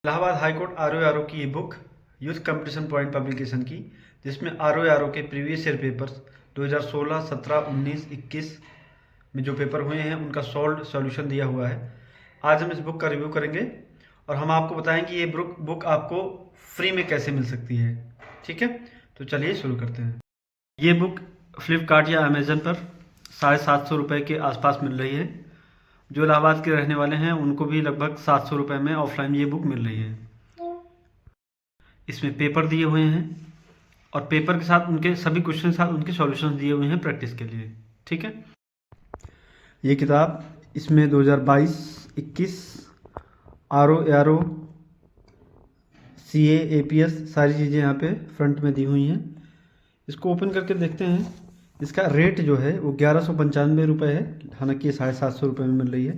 Allahabad high court R O की ई book youth competition point publication की, जिसमें आर ओ के प्रीवियस ईयर पेपर्स 2016, 17, 19, 21 में जो पेपर हुए हैं उनका सॉल्व सॉल्यूशन दिया हुआ है। आज हम इस बुक का रिव्यू करेंगे और हम आपको बताएंगे ये बुक आपको फ्री में कैसे मिल सकती है। ठीक है, तो चलिए शुरू करते हैं। ये बुक फ्लिपकार्ट या अमेजन पर 750 रुपये के आसपास मिल रही है। जो इलाहाबाद के रहने वाले हैं उनको भी लगभग 700 रुपये में ऑफलाइन ये बुक मिल रही है। इसमें पेपर दिए हुए हैं और पेपर के साथ उनके सभी क्वेश्चन के साथ उनके सॉल्यूशंस दिए हुए हैं प्रैक्टिस के लिए। ठीक है, ये किताब इसमें 2022, 21 आर ओ CA APS सारी चीज़ें यहाँ पे फ्रंट में दी हुई हैं। इसको ओपन करके देखते हैं। इसका रेट जो है वो 1195 रुपये है, हालांकि ये 750 रुपये में मिल रही है।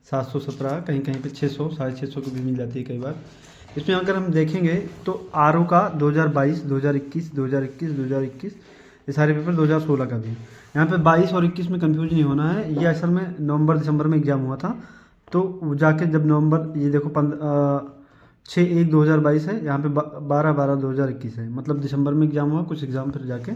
717, कहीं कहीं पे 600, 650 की भी मिल जाती है कई बार। इसमें अगर हम देखेंगे तो आर ओ का 2022, 2021, 2021, 2021 ये सारे पेपर 2016 का भी। यहाँ पे 22 और 21 में कंफ्यूज नहीं होना है। ये असल में नवंबर दिसंबर में एग्ज़ाम हुआ था, तो जाके जब नवंबर, ये देखो 6/1/2022 है, यहाँ पे 12/12/2021 है, मतलब दिसंबर में एग्ज़ाम हुआ, कुछ एग्ज़ाम फिर जाके,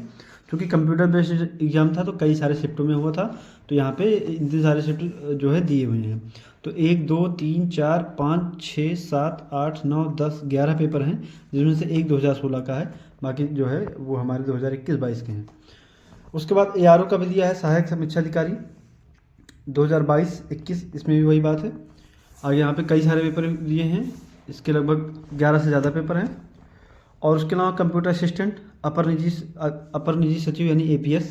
क्योंकि कंप्यूटर बेस्ड एग्ज़ाम था तो कई सारे शिफ्टों में हुआ था, तो यहाँ पे इतने सारे शिफ्ट जो है दिए हुए हैं। तो 1, 2, 3, 4, 5, 6, 7, 8, 9, 10, 11 पेपर हैं, जिसमें से एक 2016 का है, बाकी जो है वो हमारे 2021-22 के हैं। उसके बाद ARO का भी दिया है, सहायक समीक्षा अधिकारी 2022-21, इसमें भी वही बात है। आगे यहाँ पे कई सारे पेपर दिए हैं, इसके लगभग 11 से ज़्यादा पेपर हैं। और उसके अलावा कंप्यूटर असिस्टेंट, अपर निजी सचिव यानी APS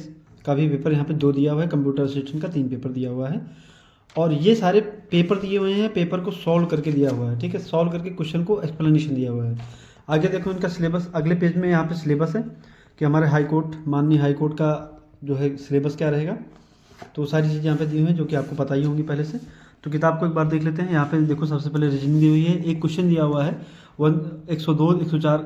का भी पेपर यहाँ पे 2 दिया हुआ है। कंप्यूटर असिस्टेंट का 3 पेपर दिया हुआ है। और ये सारे पेपर दिए हुए हैं, पेपर को सॉल्व करके दिया हुआ है। ठीक है, सॉल्व करके क्वेश्चन को एक्सप्लेनेशन दिया हुआ है। आगे देखो इनका सिलेबस, अगले पेज में यहाँ पे सिलेबस है कि हमारे हाईकोर्ट, माननीय हाईकोर्ट का जो है सिलेबस क्या रहेगा। तो सारी चीज़ें यहाँ पे दी हुई हैं जो कि आपको पता ही होंगी पहले से। तो किताब को एक बार देख लेते हैं। यहाँ पे देखो सबसे पहले रीजनिंग दी हुई है, एक क्वेश्चन दिया हुआ है 102, 104,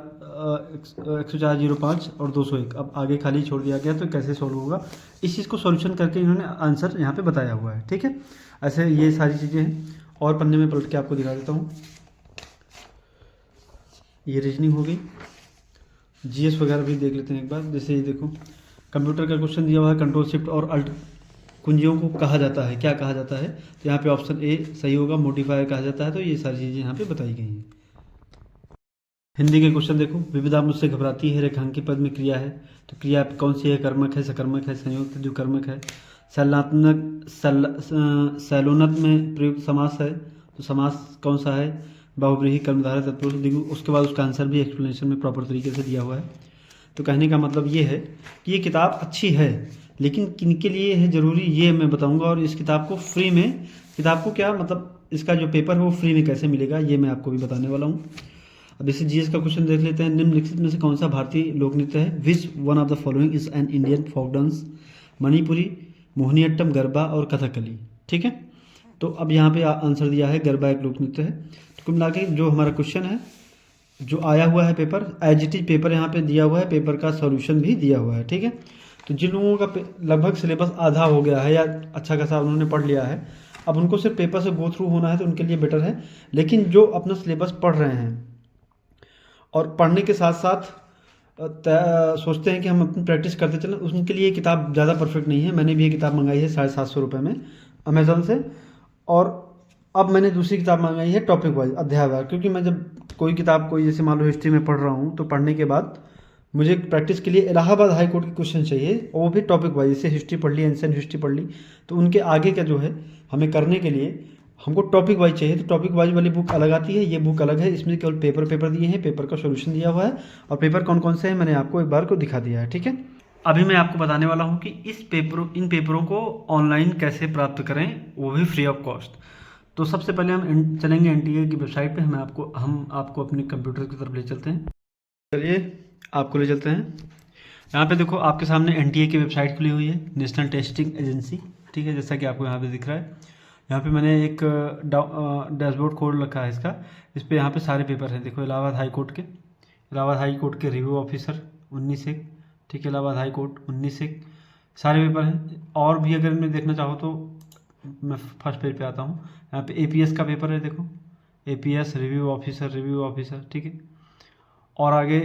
10405 और 201। अब आगे खाली छोड़ दिया गया, तो कैसे सॉल्व होगा इस चीज़ को सॉल्यूशन करके इन्होंने आंसर यहाँ पे बताया हुआ है। ठीक है, ऐसे ये सारी चीज़ें हैं। और पन्ने में पलट के आपको दिखा देता हूँ। ये रीजनिंग हो गई। GS वगैरह भी देख लेते हैं एक बार। जैसे ये देखो कंप्यूटर का क्वेश्चन दिया हुआ है, कंट्रोल शिफ्ट और अल्ट कुंजियों को कहा जाता है, क्या कहा जाता है, तो यहाँ पे ऑप्शन A सही होगा, मॉडिफायर कहा जाता है। तो ये सारी चीज़ें यहाँ पे बताई गई हैं। हिंदी के क्वेश्चन देखो, विविधा मुझसे घबराती है, रेखांकित पद में क्रिया है, तो क्रिया कौन सी है, कर्मक है, सकर्मक है, संयुक्त जो कर्मक है। सैलोनत में प्रयुक्त समास है, तो समास कौन सा है, बहुव्रीहि कर्मधारय तत्पुरुष दिगु। उसके बाद उसका आंसर भी एक्सप्लेनेशन में प्रॉपर तरीके से दिया हुआ है। तो कहने का मतलब ये है कि ये किताब अच्छी है, लेकिन किनके लिए है ज़रूरी ये मैं बताऊंगा। और इस किताब को फ्री में, किताब को क्या मतलब इसका जो पेपर है वो फ्री में कैसे मिलेगा ये मैं आपको भी बताने वाला हूँ। अब इसे GS का क्वेश्चन देख लेते हैं। निम्नलिखित में से कौन सा भारतीय लोक नृत्य है, which one of the following is an Indian folk dance. Manipuri, Mohiniattam, Garba और कथकली। ठीक है, तो अब यहाँ पे आंसर दिया है गरबा एक लोक नृत्य है। तो कुल मिला के जो हमारा क्वेश्चन है, जो आया हुआ है paper, as it is paper यहाँ पे दिया हुआ है, पेपर का सॉल्यूशन भी दिया हुआ है। ठीक है, तो जिन लोगों का लगभग सिलेबस आधा हो गया है या अच्छा खासा उन्होंने पढ़ लिया है, अब उनको सिर्फ पेपर से गो थ्रू होना है, तो उनके लिए बेटर है। लेकिन जो अपना सिलेबस पढ़ रहे हैं और पढ़ने के साथ साथ सोचते हैं कि हम अपनी प्रैक्टिस करते चलें, उनके लिए ये किताब ज़्यादा परफेक्ट नहीं है। मैंने भी ये किताब मंगाई है 750 रुपये में अमेज़न से। और अब मैंने दूसरी किताब मंगाई है टॉपिक वाइज, अध्याय वाइज, क्योंकि मैं जब कोई किताब कोई जैसे मान लो हिस्ट्री में पढ़ रहा हूँ, तो पढ़ने के बाद मुझे प्रैक्टिस के लिए इलाहाबाद हाई कोर्ट के क्वेश्चन चाहिए, और वो भी टॉपिक वाइज। जैसे हिस्ट्री पढ़ ली, एंशिएंट हिस्ट्री पढ़ ली, तो उनके आगे का जो है हमें करने के लिए हमको टॉपिक वाइज चाहिए। तो टॉपिक वाइज वाली बुक अलग आती है, ये बुक अलग है। इसमें केवल पेपर दिए हैं, पेपर का सोल्यूशन दिया हुआ है, और पेपर कौन कौन से हैं मैंने आपको एक बार को दिखा दिया है। ठीक है, अभी मैं आपको बताने वाला हूँ कि इन पेपरों को ऑनलाइन कैसे प्राप्त करें, वो भी फ्री ऑफ कॉस्ट। तो सबसे पहले हम चलेंगे NTA की वेबसाइट पे। हम आपको अपने कंप्यूटर की तरफ ले चलते हैं। चलिए आपको ले चलते हैं। यहाँ पे देखो आपके सामने NTA की वेबसाइट खुली हुई है, नेशनल टेस्टिंग एजेंसी। ठीक है, जैसा कि आपको यहाँ पे दिख रहा है। यहाँ पे मैंने एक डैशबोर्ड खोल रखा है इसका। इस पर यहाँ पे सारे पेपर हैं। देखो इलाहाबाद हाई कोर्ट के रिव्यू ऑफिसर 19 एक, ठीक है, इलाहाबाद हाई कोर्ट 19 एक, सारे पेपर हैं। और भी अगर मैं देखना चाहो तो मैं फर्स्ट पेज पे आता हूँ। यहाँ पे APS का पेपर है, देखो APS रिव्यू ऑफिसर, ठीक है। और आगे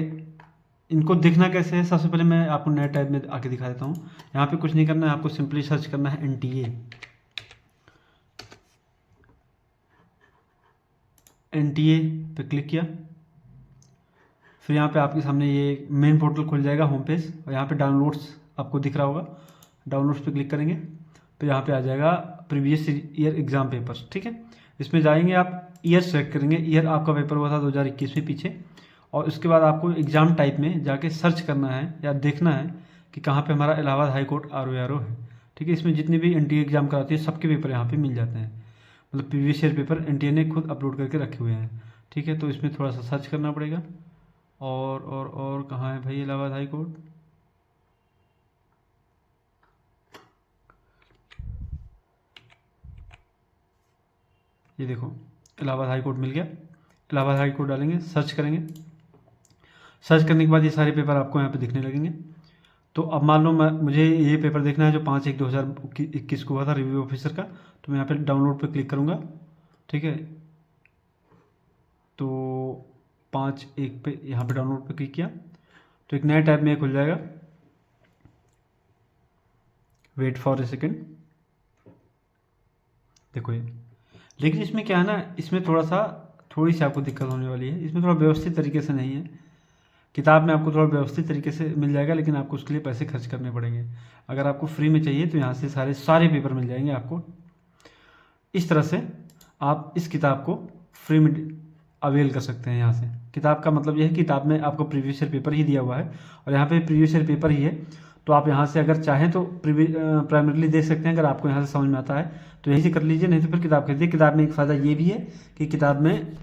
इनको दिखना कैसे है, सबसे पहले मैं आपको नए टैब में आके दिखा देता हूँ। यहाँ पे कुछ नहीं करना है, आपको सिंपली सर्च करना है NTA पे क्लिक किया। फिर यहाँ पे आपके सामने ये मेन पोर्टल खुल जाएगा, होम पेज, और यहाँ पे डाउनलोड्स आपको दिख रहा होगा। डाउनलोड्स पे क्लिक करेंगे, फिर यहाँ पे आ जाएगा प्रीवियस ईयर एग्ज़ाम पेपर्स, ठीक है। इसमें जाएंगे, आप ईयर सेलेक्ट करेंगे, ईयर आपका पेपर हुआ था 2021 में पीछे, और उसके बाद आपको एग्ज़ाम टाइप में जाके सर्च करना है या देखना है कि कहाँ पे हमारा इलाहाबाद हाई कोर्ट RO है, ठीक है। इसमें जितने भी NTA एग्ज़ाम कराती है सबके पेपर यहाँ पे मिल जाते हैं, मतलब प्रीवियस ईयर पेपर NTA ने खुद अपलोड करके रखे हुए हैं, ठीक है। तो इसमें थोड़ा सा सर्च करना पड़ेगा। और कहाँ है भाई इलाहाबाद हाई कोर्ट, ये देखो इलाहाबाद हाई कोर्ट मिल गया। इलाहाबाद हाई कोर्ट डालेंगे, सर्च करेंगे। सर्च करने के बाद ये सारे पेपर आपको यहाँ पे दिखने लगेंगे। तो अब मान लो मुझे ये पेपर देखना है जो 5/1/2021 को हुआ था रिव्यू ऑफिसर का, तो मैं यहाँ पे डाउनलोड पे क्लिक करूँगा, ठीक है। तो 5/1 पे यहाँ पे डाउनलोड पे क्लिक किया तो एक नया टैब में खुल जाएगा। वेट फॉर ए सेकेंड, देखो ये। लेकिन इसमें क्या है ना, इसमें थोड़ी सी आपको दिक्कत होने वाली है। इसमें थोड़ा व्यवस्थित तरीके से नहीं है। किताब में आपको थोड़ा व्यवस्थित तरीके से मिल जाएगा, लेकिन आपको उसके लिए पैसे खर्च करने पड़ेंगे। अगर आपको फ्री में चाहिए तो यहाँ से सारे पेपर मिल जाएंगे आपको। इस तरह से आप इस किताब को फ्री में अवेल कर सकते हैं। यहाँ से किताब का मतलब यह है कि किताब में आपको प्रीवियस ईयर पेपर ही दिया हुआ है, और यहाँ पे प्रीवियस ईयर पेपर ही है। तो आप यहाँ से अगर चाहें तो प्राइमरीली देख सकते हैं। अगर आपको यहाँ से समझ में आता है तो यहीं से कर लीजिए, नहीं तो फिर किताब खरीदिए। किताब में एक फ़ायदा ये भी है कि किताब में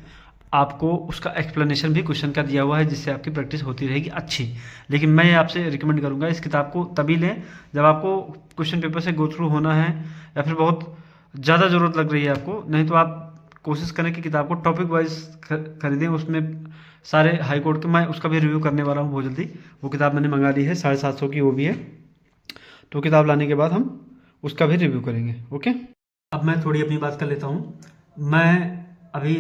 आपको उसका एक्सप्लेनेशन भी क्वेश्चन का दिया हुआ है, जिससे आपकी प्रैक्टिस होती रहेगी अच्छी। लेकिन मैं आपसे रिकमेंड करूँगा इस किताब को तभी लें जब आपको क्वेश्चन पेपर से गो थ्रू होना है, या फिर बहुत ज़्यादा ज़रूरत लग रही है आपको। नहीं तो आप कोशिश करें कि किताब को टॉपिक वाइज खरीदें। उसमें सारे हाई कोर्ट के, मैं उसका भी रिव्यू करने वाला हूँ बहुत जल्दी। वो किताब मैंने मंगा ली है, 750 की वो भी है। तो किताब लाने के बाद हम उसका भी रिव्यू करेंगे, ओके। अब मैं थोड़ी अपनी बात कर लेता हूँ। मैं अभी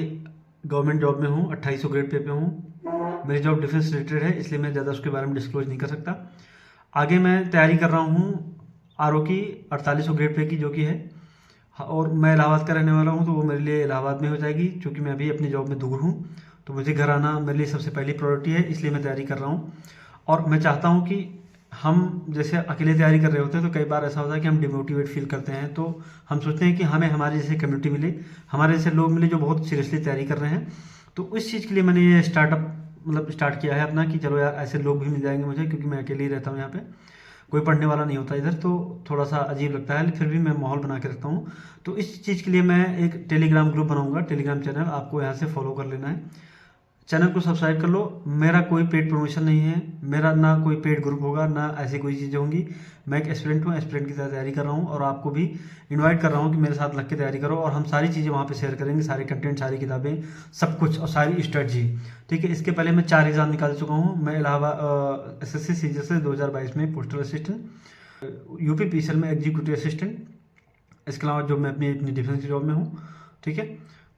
गवर्नमेंट जॉब में हूँ, 2800 ग्रेड पे हूँ। मेरी जॉब डिफेंस रिलेटेड है, इसलिए मैं ज़्यादा उसके बारे में डिस्क्लोज नहीं कर सकता। आगे मैं तैयारी कर रहा हूँ RO की 4800 ग्रेड पे की, जो कि है, और मैं इलाहाबाद का रहने वाला हूँ, तो वो मेरे लिए इलाहाबाद में हो जाएगी। क्योंकि मैं अभी अपनी जॉब में दूर हूँ, तो मुझे घर आना मेरे लिए सबसे पहली प्रायोरिटी है, इसलिए मैं तैयारी कर रहा हूँ। और मैं चाहता हूँ कि हम जैसे अकेले तैयारी कर रहे होते हैं तो कई बार ऐसा होता है कि हम डिमोटिवेट फील करते हैं। तो हम सोचते हैं कि हमें हमारे जैसे कम्युनिटी मिले, हमारे जैसे लोग मिले जो बहुत सीरियसली तैयारी कर रहे हैं। तो इस चीज़ के लिए मैंने ये स्टार्ट किया है अपना, कि चलो यार ऐसे लोग भी मिल जाएंगे मुझे, क्योंकि मैं अकेले ही रहता हूँ यहाँ पे, कोई पढ़ने वाला नहीं होता इधर। तो थोड़ा सा अजीब लगता है, फिर भी मैं माहौल बना के रखता हूँ। तो इस चीज़ के लिए मैं एक टेलीग्राम ग्रुप बनाऊंगा, टेलीग्राम चैनल, आपको यहाँ से फॉलो कर लेना है। चैनल को सब्सक्राइब कर लो। मेरा कोई पेड प्रमोशन नहीं है, मेरा ना कोई पेड ग्रुप होगा, ना ऐसी कोई चीज़ें होंगी। मैं एक एस्पिरेंट हूँ, एस्पिरेंट की तरह तैयारी कर रहा हूँ, और आपको भी इनवाइट कर रहा हूँ कि मेरे साथ लग के तैयारी करो। और हम सारी चीज़ें वहाँ पे शेयर करेंगे, सारे कंटेंट, सारी किताबें, सब कुछ, और सारी स्ट्रेटजी, ठीक है। इसके पहले मैं 4 एग्ज़ाम निकाल चुका हूँ। मैं इलाहाबाद SSC CGS 2022 में पोस्टल असिस्टेंट, UP PCL में एग्जीक्यूटिव असिस्टेंट, इसके अलावा जो मैं अपनी डिफेंस की जॉब में हूँ, ठीक है।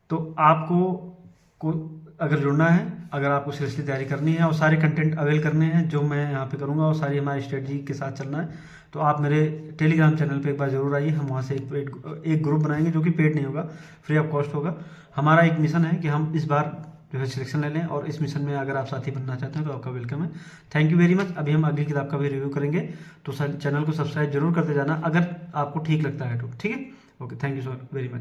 तो आपको अगर जुड़ना है, अगर आपको सीरियसली तैयारी करनी है और सारे कंटेंट अवेल करने हैं जो मैं यहाँ पे करूँगा, और सारी हमारी स्ट्रेटजी के साथ चलना है, तो आप मेरे टेलीग्राम चैनल पे एक बार जरूर आइए। हम वहाँ से एक ग्रुप बनाएंगे जो कि पेड नहीं होगा, फ्री ऑफ कॉस्ट होगा। हमारा एक मिशन है कि हम इस बार जो है सिलेक्शन ले लें, और इस मिशन में अगर आप साथी बनना चाहते हैं तो आपका वेलकम है। Thank you very much. अभी हम अगली किताब का भी रिव्यू करेंगे, तो चैनल को सब्सक्राइब जरूर करते जाना अगर आपको ठीक लगता है तो, ठीक है। Okay, thank you so very much.